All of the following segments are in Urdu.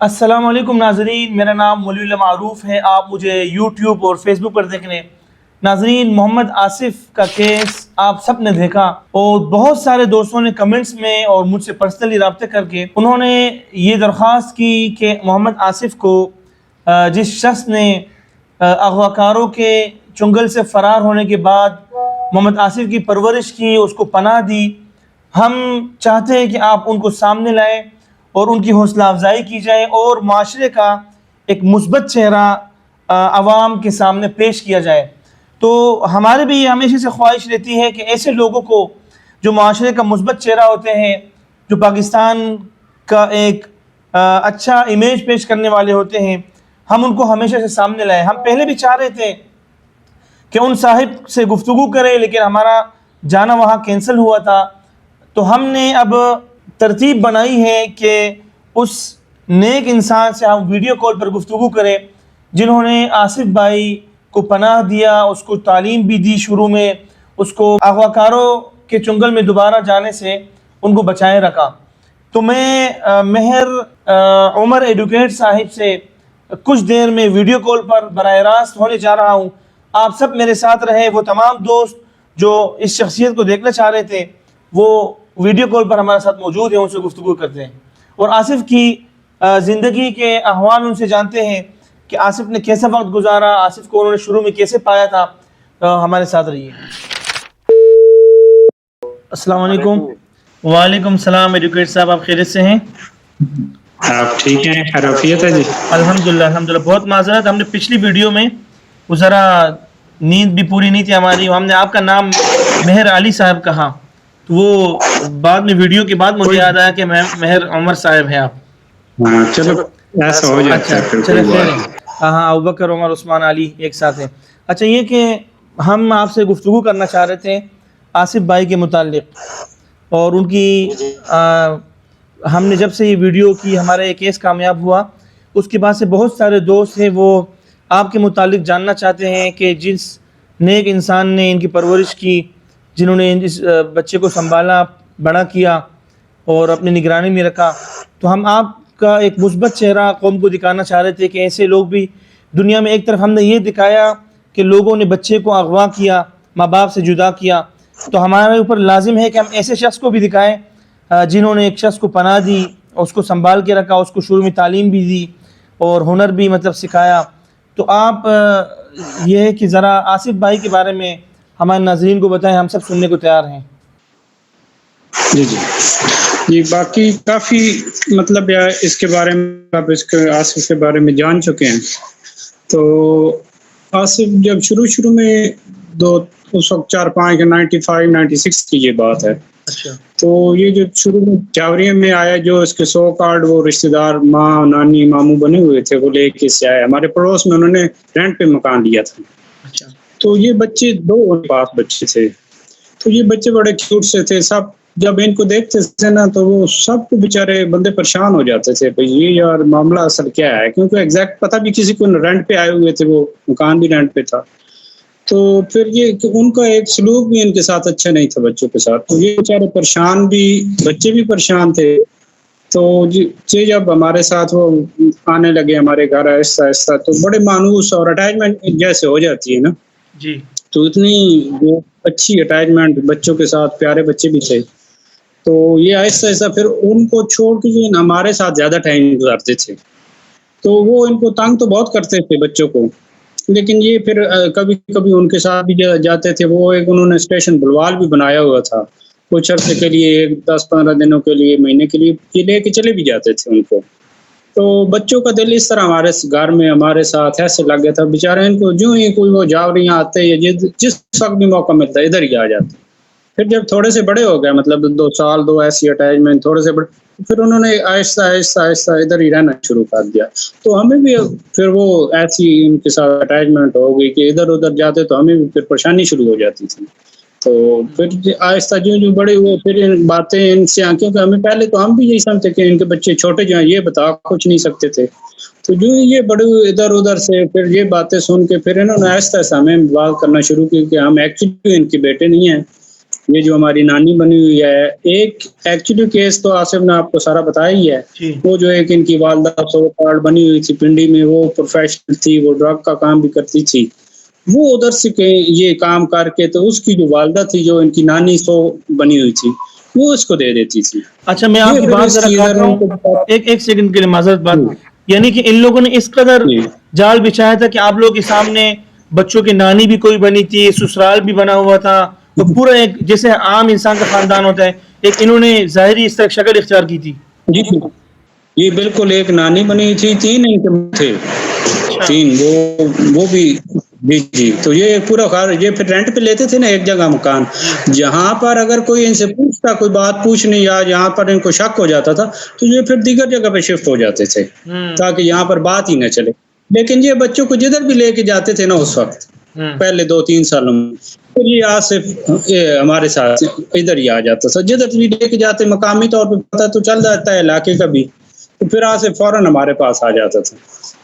السلام علیکم ناظرین، میرا نام مولوی معروف ہے، آپ مجھے یوٹیوب اور فیس بک پر دیکھ رہے ہیں۔ ناظرین، محمد آصف کا کیس آپ سب نے دیکھا اور بہت سارے دوستوں نے کمنٹس میں اور مجھ سے پرسنلی رابطے کر کے انہوں نے یہ درخواست کی کہ محمد آصف کو جس شخص نے اغواکاروں کے چنگل سے فرار ہونے کے بعد محمد آصف کی پرورش کی، اس کو پناہ دی، ہم چاہتے ہیں کہ آپ ان کو سامنے لائیں اور ان کی حوصلہ افزائی کی جائے اور معاشرے کا ایک مثبت چہرہ عوام کے سامنے پیش کیا جائے۔ تو ہمارے بھی یہ ہمیشہ سے خواہش رہتی ہے کہ ایسے لوگوں کو جو معاشرے کا مثبت چہرہ ہوتے ہیں، جو پاکستان کا ایک اچھا امیج پیش کرنے والے ہوتے ہیں، ہم ان کو ہمیشہ سے سامنے لائیں۔ ہم پہلے بھی چاہ رہے تھے کہ ان صاحب سے گفتگو کریں، لیکن ہمارا جانا وہاں کینسل ہوا تھا، تو ہم نے اب ترتیب بنائی ہے کہ اس نیک انسان سے ہم ویڈیو کال پر گفتگو کریں جنہوں نے آصف بھائی کو پناہ دیا، اس کو تعلیم بھی دی، شروع میں اس کو اغواکاروں کے چنگل میں دوبارہ جانے سے ان کو بچائے رکھا۔ تو میں مہر عمر ایڈوکیٹ صاحب سے کچھ دیر میں ویڈیو کال پر براہ راست ہونے جا رہا ہوں۔ آپ سب میرے ساتھ رہے، وہ تمام دوست جو اس شخصیت کو دیکھنا چاہ رہے تھے وہ ویڈیو کال پر ہمارے ساتھ موجود ہیں، ان سے گفتگو کرتے ہیں اور آصف کی زندگی کے احوال ان سے جانتے ہیں کہ آصف نے کیسا وقت گزارا، آصف کو انہوں نے شروع میں کیسے پایا تھا۔ ہمارے ساتھ رہیے۔ السلام علیکم۔ وعلیکم السلام ایڈوکیٹ صاحب، آپ خیریت سے ہیں؟ آپ ٹھیک ہیں؟ خیریت ہے جی؟ الحمدللہ الحمدللہ۔ بہت معذرت، ہم نے پچھلی ویڈیو میں وہ ذرا نیند بھی پوری نہیں تھی ہماری، ہم نے آپ کا نام مہر علی صاحب کہا، تو وہ بعد میں ویڈیو کے بعد مجھے یاد آیا کہ مہر عمر صاحب ہیں آپ۔ ہاں چلو ایسا ہو جاتا ہے، چلے خیر ہے۔ ہاں، ابوبکر، عمر، عثمان، علی ایک ساتھ ہیں۔ اچھا، یہ کہ ہم آپ سے گفتگو کرنا چاہ رہے تھے آصف بھائی کے متعلق، اور ان کی ہم نے جب سے یہ ویڈیو کی، ہمارا یہ کیس کامیاب ہوا، اس کے بعد سے بہت سارے دوست ہیں وہ آپ کے متعلق جاننا چاہتے ہیں کہ جس نیک انسان نے ان کی پرورش کی، جنہوں نے اس بچے کو سنبھالا، بڑا کیا اور اپنی نگرانی میں رکھا، تو ہم آپ کا ایک مثبت چہرہ قوم کو دکھانا چاہ رہے تھے کہ ایسے لوگ بھی دنیا میں۔ ایک طرف ہم نے یہ دکھایا کہ لوگوں نے بچے کو اغوا کیا، ماں باپ سے جدا کیا، تو ہمارے اوپر لازم ہے کہ ہم ایسے شخص کو بھی دکھائیں جنہوں نے ایک شخص کو پناہ دی، اس کو سنبھال کے رکھا، اس کو شروع میں تعلیم بھی دی اور ہنر بھی سکھایا۔ تو آپ یہ ہے کہ ذرا آصف بھائی کے بارے میں ہمارے ناظرین کو بتائیں، ہم سب سننے کو تیار ہیں۔ جی باقی کافی مطلب اس کے بارے میں آپ آصف کے بارے میں جان چکے ہیں۔ تو آصف جب شروع میں اس وقت 4-5 95 96 کی یہ بات ہے، تو یہ جو شروع میں چاوریے میں آیا، جو اس کے 100 کارڈ وہ رشتہ دار ماں نانی ماموں بنے ہوئے تھے، وہ لے کے سے آئے ہمارے پڑوس میں، انہوں نے رینٹ پہ مکان لیا تھا۔ تو یہ بچے 2 پاس بچے تھے، تو یہ بچے بڑے کیوٹ سے تھے، سب جب ان کو دیکھتے تھے نا تو وہ سب کو بیچارے بندے پریشان ہو جاتے تھے، بھئی یہ یار معاملہ اصل کیا ہے، کیونکہ ایگزیکٹ پتہ بھی کسی کو رینٹ پہ آئے ہوئے تھے، وہ مکان بھی رینٹ پہ تھا۔ تو پھر یہ کہ ان کا ایک سلوک بھی ان کے ساتھ اچھا نہیں تھا بچوں کے ساتھ، تو یہ بیچارے پریشان بھی، بچے بھی پریشان تھے۔ تو جب ہمارے ساتھ وہ آنے لگے ہمارے گھر آہستہ آہستہ، تو بڑے مانوس اور اٹیچمنٹ جیسے ہو جاتی ہے نا، جی، تو اتنی اچھی اٹیچمنٹ بچوں کے ساتھ، پیارے بچے بھی تھے۔ تو یہ آہستہ آہستہ پھر ان کو چھوڑ کے ہمارے ساتھ زیادہ ٹائم گزارتے تھے، تو وہ ان کو تنگ تو بہت کرتے تھے بچوں کو، لیکن یہ پھر کبھی کبھی ان کے ساتھ بھی جاتے تھے۔ وہ ایک انہوں نے اسٹیشن بلوال بھی بنایا ہوا تھا، کچھ عرصے کے لیے 10-15 دنوں کے لیے، مہینے کے لیے یہ لے کے چلے بھی جاتے تھے ان کو۔ تو بچوں کا دل اس طرح ہمارے گھر میں ہمارے ساتھ ایسے لگ گیا تھا، بیچارے ان کو جو ہی کوئی وہ جاوریاں آتے یا جس وقت بھی موقع ملتا ہے ادھر ہی آ جاتے۔ پھر جب تھوڑے سے بڑے ہو گئے، مطلب 2 سال 2 ایسی اٹیچمنٹ، تھوڑے سے بڑے، پھر انہوں نے آہستہ آہستہ آہستہ ادھر ہی رہنا شروع کر دیا۔ تو ہمیں بھی پھر وہ ایسی ان کے ساتھ اٹیچمنٹ ہو گئی کہ ادھر ادھر جاتے تو ہمیں بھی پھر پریشانی شروع ہو جاتی تھی۔ تو پھر آہستہ جو بڑے ہوئے، پھر ان باتیں ان سے، کیونکہ ہمیں پہلے تو ہم بھی یہی سمجھتے کہ ان کے بچے چھوٹے جو ہیں یہ بتا کچھ نہیں سکتے تھے، تو جو یہ بڑے ہوئے ادھر ادھر سے، پھر یہ باتیں سن کے پھر انہوں نے آہستہ آہستہ ہمیں بات کرنا شروع کی کہ ہم ایکچولی ان کے بیٹے نہیں ہیں، یہ جو ہماری نانی بنی ہوئی ہے. ایک ایکچولی کیس تو آصف نے آپ کو سارا بتایا ہی ہے. وہ جو ایک ان کی والدہ سو کارڈ بنی ہوئی تھی پنڈی میں, وہ پروفیشنل تھی, وہ ڈرگ کا کام بھی کرتی تھی. وہ ادھر سے یہ کام کر کے تو اس کی جو والدہ تھی جو ان کی نانی سو بنی ہوئی تھی وہ اس کو دے دیتی تھی. اچھا میں آپ کی بات ذرا کاٹ رہا ہوں, ایک سیکنڈ کے لیے معذرت بات. یعنی کہ ان لوگوں نے اس قدر جال بچھایا تھا کہ آپ لوگوں کے سامنے بچوں کی نانی بھی کوئی بنی تھی, سسرال بھی بنا ہوا تھا, تو پورا ایک جیسے عام انسان کا خاندان ہوتا ہے, ایک انہوں نے ظاہری اس طرح شکل اختیار کی تھی. جی بالکل, ایک نانی بنی تھی, 3 ان کے تھے, 3 وہ بھی. جی تو یہ پورا یہ پھر رینٹ پہ لیتے تھے نا ایک جگہ مکان, جہاں پر اگر کوئی ان سے پوچھتا, کوئی بات پوچھنی یا جہاں پر ان کو شک ہو جاتا تھا تو یہ پھر دیگر جگہ پہ شفٹ ہو جاتے تھے تاکہ یہاں پر بات ہی نہ چلے. لیکن یہ بچوں کو جدھر بھی لے کے جاتے تھے نا اس وقت پہلے 2-3 سالوں میں, پھر یہ آصف ہمارے ساتھ ادھر ہی آ جاتا تھا. جدھر بھی لے کے جاتے مقامی طور پہ پتہ تو چل جاتا ہے علاقے کا بھی, تو پھر آصف فوراً ہمارے پاس آ جاتا تھا.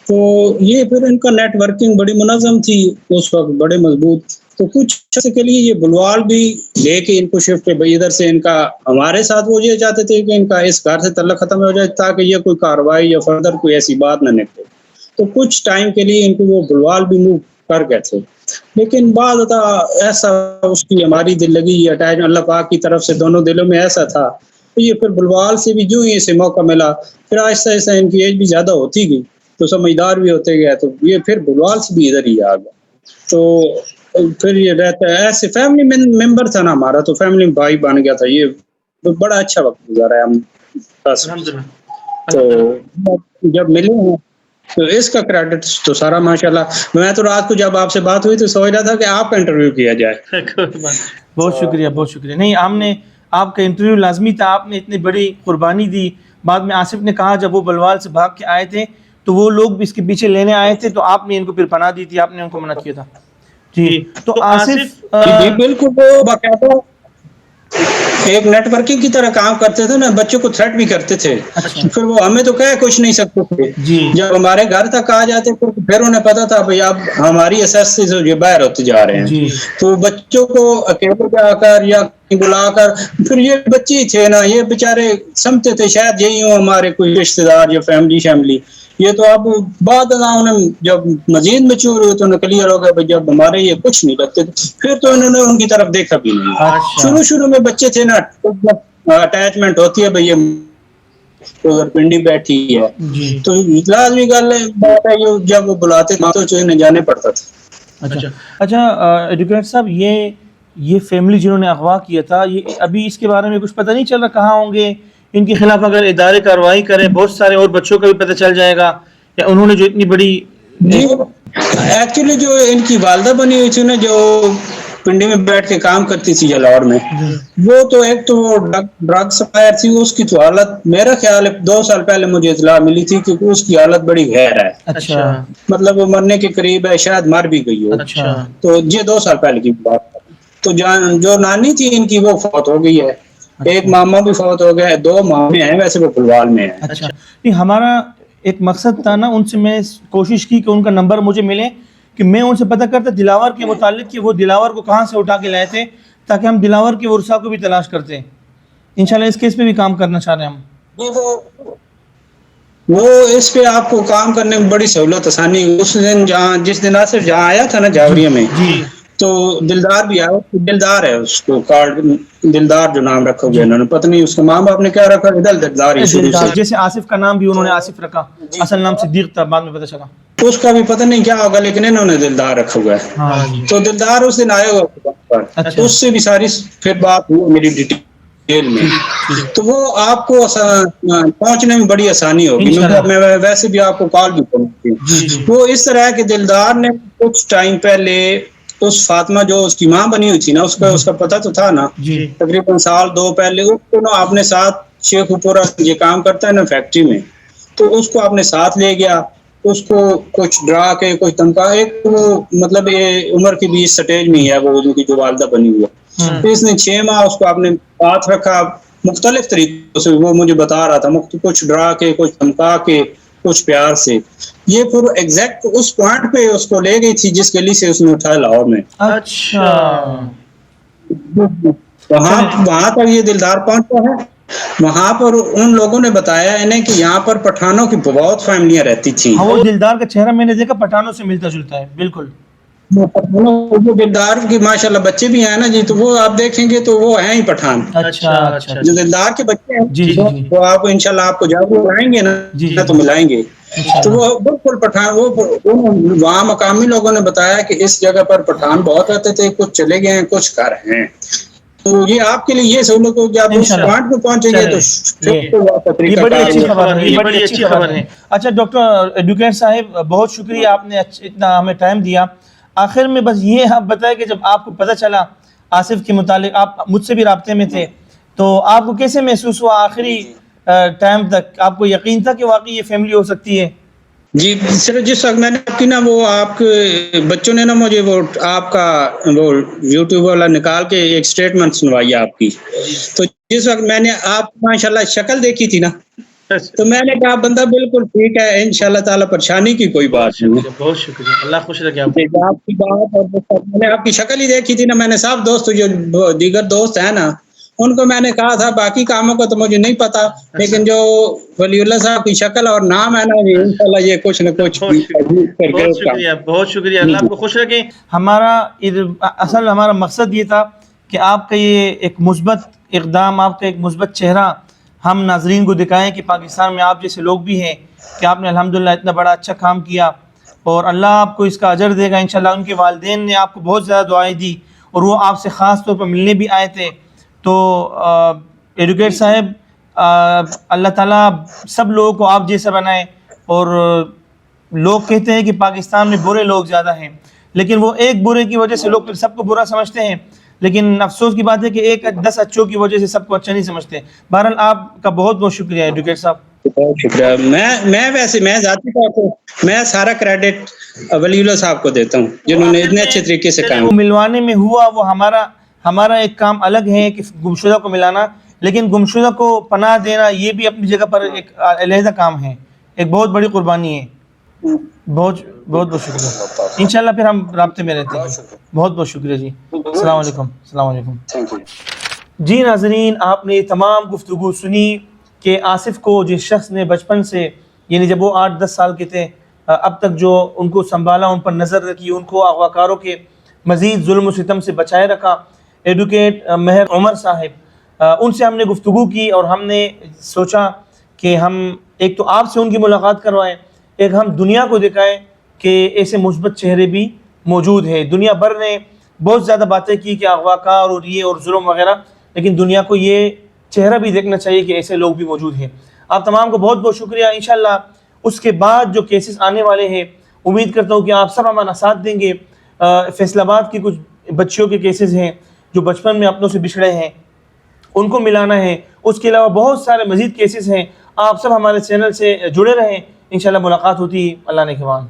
تو یہ پھر ان کا نیٹ ورکنگ بڑی منظم تھی اس وقت, بڑے مضبوط. تو کچھ عرصے کے لیے یہ بلوال بھی لے کے ان کو شفٹ ادھر سے ان کا ہمارے ساتھ وہ یہ چاہتے تھے کہ ان کا اس گھر سے تعلق ختم ہو جائے تاکہ یہ کوئی کارروائی یا فردر کوئی ایسی بات نہ نکلے. تو کچھ ٹائم کے لیے ان کو وہ بلوال بھی موو کر گئے تھے. لیکن بعد ایسا اس کی ہماری دل لگی اٹیچ اللہ پاک کی طرف سے دونوں دلوں میں ایسا تھا تو یہ پھر بلوال سے بھی جو ہی اسے موقع ملا, پھر آہستہ آہستہ ان کی ایج بھی زیادہ ہوتی گئی تو سمجھدار بھی ہوتے گئے, تو یہ پھر بلوال سے بھی ادھر ہی آ گیا. تو پھر یہ رہتا ہے ایسے فیملی ممبر تھا نا ہمارا, تو فیملی بھائی بن گیا تھا. یہ بڑا اچھا وقت گزارا ہے ہم. تو جب ملے ہیں تو اس کا کریڈٹ تو سارا ماشاءاللہ. میں تو رات کو جب آپ سے بات ہوئی تو سوچ رہا تھا کہ آپ کا انٹرویو کیا جائے. بہت شکریہ, بہت شکریہ. نہیں, ہم نے آپ کا انٹرویو لازمی تھا, آپ نے اتنی بڑی قربانی دی. بعد میں آصف نے کہا جب وہ بلوال سے بھاگ کے آئے تھے تو وہ لوگ بھی اس کے پیچھے لینے آئے تھے, تو آپ نے ان کو پھر پناہ دی تھی, آپ نے ان کو منع کیا تھا. جی تو آصف بالکل ایک نیٹ ورکنگ کی طرح کام کرتے تھے نا, بچوں کو تھریٹ بھی کرتے تھے. پھر وہ ہمیں تو کہہ کچھ نہیں سکتے تھے. جب ہمارے گھر تک آ جاتے تھے پھر انہیں پتا تھا بھائی اب ہماری اساس سے جو باہر ہوتے جا رہے ہیں, تو بچوں کو اکیلے جا کر یا بلا کر, پھر یہ بچے ہی تھے نا, یہ بیچارے سمجھتے تھے شاید یہی ہوں ہمارے کوئی رشتے دار یا فیملی. یہ تو اب بعد انہیں جب مزید میچور ہوئے تو انہیں کلیئر ہو گیا جب ہمارے یہ کچھ نہیں لگتے تھے, پھر تو انہوں نے ان کی طرف دیکھا بھی نہیں. شروع میں بچے تھے نا, اٹیچمنٹ ہوتی ہے بھئی اگر پنڈی بیٹھی ہے تو لازمی بات ہے جب وہ بلاتے تو انہیں جانے پڑتا تھا. اچھا ایڈوکیٹر صاحب, یہ فیملی جنہوں نے اغوا کیا تھا, یہ ابھی اس کے بارے میں کچھ پتہ نہیں چل رہا کہاں ہوں گے؟ ان کے خلاف اگر ادارے کارروائی کریں بہت سارے اور بچوں کا بھی پتہ چل جائے گا, یا انہوں نے جو اتنی بڑی ایکچولی جو ان کی والدہ بنی ہوئی تھی نا, جو پنڈی میں بیٹھ کے کام کرتی تھی جلاور میں, وہ تو ایک تو وہ ڈرگ سپلائر تھی. اس کی تو حالت میرا خیال ہے 2 سال پہلے مجھے اطلاع ملی تھی کہ اس کی حالت بڑی غیر ہے. مطلب وہ مرنے کے قریب ہے, شاید مر بھی گئی ہو. تو یہ 2 سال پہلے کی بات. تو جو نانی تھی ان کی وہ فوت ہو گئی ہے. ایک ماما بھی فوت ہو گیا ہے, 2 مامے ہیں ویسے وہ بلوال میں ہیں. اچھا نہیں, ہمارا ایک مقصد تھا نا, ان سے میں کوشش کی کہ ان کا نمبر مجھے ملے کہ میں ان سے پتہ کرتا دلاور کے متعلق کہ وہ دلاور کو کہاں سے اٹھا کے لائے تھے, تاکہ ہم دلاور کے ورثاء کو بھی تلاش کرتے ہیں. انشاءاللہ اس کیس پہ بھی کام کرنا چاہ رہے ہیں ہم. وہ اس پہ آپ کو کام کرنے میں بڑی سہولت آسانی. اس دن جس دن آصف جہاں آیا تھا نا جاوریہ میں, تو دلدار بھی آیا. دلدار ہے اس کو کارڈ, دلدار جو نام رکھا گیا انہوں نے, پتہ نہیں اس کے ماں باپ نے کیا رکھا, دلدار ہی شروع سے. جیسے آصف کا نام بھی انہوں نے آصف رکھا, اصل نام صدیق تھا, بعد میں پتہ چلا. اس کا بھی پتہ نہیں کیا ہوگا, لیکن انہوں نے دلدار رکھا ہوا ہے. تو دلدار اس دن آئے ہوگا, تو اس سے بھی ساری پھر بات ہوئی میری ڈیٹیل میں, تو وہ آپ کو پہنچنے میں بڑی آسانی ہوگی. میں ویسے بھی آپ کو کال بھی کروں. وہ اس طرح ہے کہ دلدار نے کچھ ٹائم پہلے اس فاطمہ جو اس کی ماں بنی ہوئی تھی نا, اس کا پتہ تو تھا نا, تقریباً 1-2 پہلے اس کو نا اپنے ساتھ شیخ پورا یہ کام کرتا ہے نا فیکٹری میں, تو اس کو اپنے ساتھ لے گیا. اس کو کچھ ڈرا کے کچھ دھمکا, ایک وہ مطلب یہ عمر کی 20 سٹیج میں ہے وہ ان کی جو والدہ بنی ہوئی ہے. تو اس نے 6 ماہ اس کو اپنے ساتھ رکھا مختلف طریقوں سے. وہ مجھے بتا رہا تھا کچھ ڈرا کے, کچھ دھمکا کے, کچھ پیار سے. یہ پھر ایگزیکٹ اس پوائنٹ پہ اس کو لے گئی تھی جس گلی سے اس نے اٹھایا لاہور میں. اچھا وہاں تک یہ دلدار پہنچا ہے. وہاں پر ان لوگوں نے بتایا انہیں کہ یہاں پر پٹھانوں کی بہت فیملیاں رہتی تھیں. ہاں وہ دلدار کا چہرہ میں نے دیکھا پٹھانوں سے ملتا جلتا ہے بالکل. وہ دلدار کی ماشاءاللہ بچے بھی ہیں نا جی, تو وہ آپ دیکھیں گے تو وہ ہیں ہی پٹھان. اچھا اچھا جو دلدار کے بچے ہیں جی جی جی وہ آپ انشاءاللہ آپ کو جب ملائیں گے جی نا تو ملائیں گے. تو وہ بالکل پٹھان, وہ وہاں مقامی لوگوں نے بتایا کہ اس جگہ پر پٹھان بہت رہتے تھے, کچھ چلے گئے ہیں کچھ گھر ہیں. تو یہ آپ کے لیے یہ سہولت ہو کہ آپ اس پوائنٹ پہ پہنچیں گے تو یہ بڑی اچھی خبر ہے, یہ بڑی اچھی خبر ہے. اچھا ڈاکٹر ایڈوکیٹ صاحب بہت شکریہ, آپ نے اتنا ہمیں ٹائم دیا. آخر میں بس یہ آپ بتائیں کہ جب آپ کو پتہ چلا آصف کے متعلق, آپ مجھ سے بھی رابطے میں تھے, تو آپ کو کیسے محسوس ہوا آخری ٹائم تک؟ آپ کو یقین تھا کہ واقعی یہ فیملی ہو سکتی ہے؟ جی سر, جس وقت میں نے آپ کی نا وہ آپ کے بچوں نے نا مجھے وہ آپ کا وہ یوٹیوب والا نکال کے ایک سٹیٹمنٹ سنوائی آپ کی, تو جس وقت میں نے آپ ماشاءاللہ شکل دیکھی تھی نا, تو میں نے کہا بندہ بالکل ٹھیک ہے, انشاءاللہ تعالی پریشانی کی کوئی بات نہیں. بہت شکریہ, اللہ خوش رکھے آپ کو. آپ کی بات اور میں نے آپ کی شکل ہی دیکھی تھی نا, میں نے سب دوست جو دیگر دوست ہیں نا ان کو میں نے کہا تھا, باقی کاموں کو تو مجھے نہیں پتا, لیکن جو ولی اللہ صاحب کی شکل اور نام ہے نا انشاءاللہ یہ کچھ نہ کچھ. بہت شکریہ, بہت شکریہ, اللہ آپ کو خوش رکھے. ہمارا اصل ہمارا مقصد یہ تھا کہ آپ کا یہ ایک مثبت اقدام, آپ کا ایک مثبت چہرہ ہم ناظرین کو دکھائیں کہ پاکستان میں آپ جیسے لوگ بھی ہیں, کہ آپ نے الحمدللہ اتنا بڑا اچھا کام کیا اور اللہ آپ کو اس کا اجر دے گا انشاءاللہ. ان کے والدین نے آپ کو بہت زیادہ دعائیں دی اور وہ آپ سے خاص طور پر ملنے بھی آئے تھے. تو ایڈوکیٹ صاحب اللہ تعالیٰ سب لوگوں کو آپ جیسا بنائے. اور لوگ کہتے ہیں کہ پاکستان میں برے لوگ زیادہ ہیں, لیکن وہ ایک برے کی وجہ سے لوگ پھر سب کو برا سمجھتے ہیں, لیکن افسوس کی بات ہے کہ 10 اچھوں کی وجہ سے سب کو اچھا نہیں سمجھتے. بہرحال آپ کا بہت بہت شکریہ ایڈوکیٹ صاحب. بہت شکریہ. میں ذاتی طور پر میں سارا کریڈٹ ولی اللہ صاحب کو دیتا ہوں جنہوں نے اتنے اچھے طریقے سے کام وہ ملوانے میں ہوا, وہ ہمارا ایک کام الگ ہے کہ گمشدہ کو ملانا, لیکن گمشدہ کو پناہ دینا یہ بھی اپنی جگہ پر ایک علیحدہ کام ہے, ایک بہت بڑی قربانی ہے. بہت بہت شکریہ. انشاءاللہ پھر ہم رابطے میں رہتے ہیں. بہت بہت شکریہ جی. السلام علیکم. السلام علیکم. جی ناظرین, آپ نے تمام گفتگو سنی کہ آصف کو جس شخص نے بچپن سے, یعنی جب وہ 8-10 سال کے تھے, اب تک جو ان کو سنبھالا, ان پر نظر رکھی, ان کو اغواکاروں کے مزید ظلم و ستم سے بچائے رکھا, ایڈوکیٹ مہر عمر صاحب, ان سے ہم نے گفتگو کی اور ہم نے سوچا کہ ہم ایک تو آپ سے ان کی ملاقات کروائیں, ایک ہم دنیا کو دکھائیں کہ ایسے مثبت چہرے بھی موجود ہیں. دنیا بھر نے بہت زیادہ باتیں کی کہ اغواکار اور یہ اور ظلم وغیرہ, لیکن دنیا کو یہ چہرہ بھی دیکھنا چاہیے کہ ایسے لوگ بھی موجود ہیں. آپ تمام کو بہت بہت شکریہ. انشاءاللہ اس کے بعد جو کیسز آنے والے ہیں, امید کرتا ہوں کہ آپ سب ہمارا ساتھ دیں گے. فیصل آباد کی کچھ بچیوں کے کیسز ہیں جو بچپن میں اپنوں سے بچھڑے ہیں, ان کو ملانا ہے. اس کے علاوہ بہت سارے مزید کیسز ہیں. آپ سب ہمارے چینل سے جڑے رہیں, انشاءاللہ ملاقات ہوتی. اللہ نے کھوان.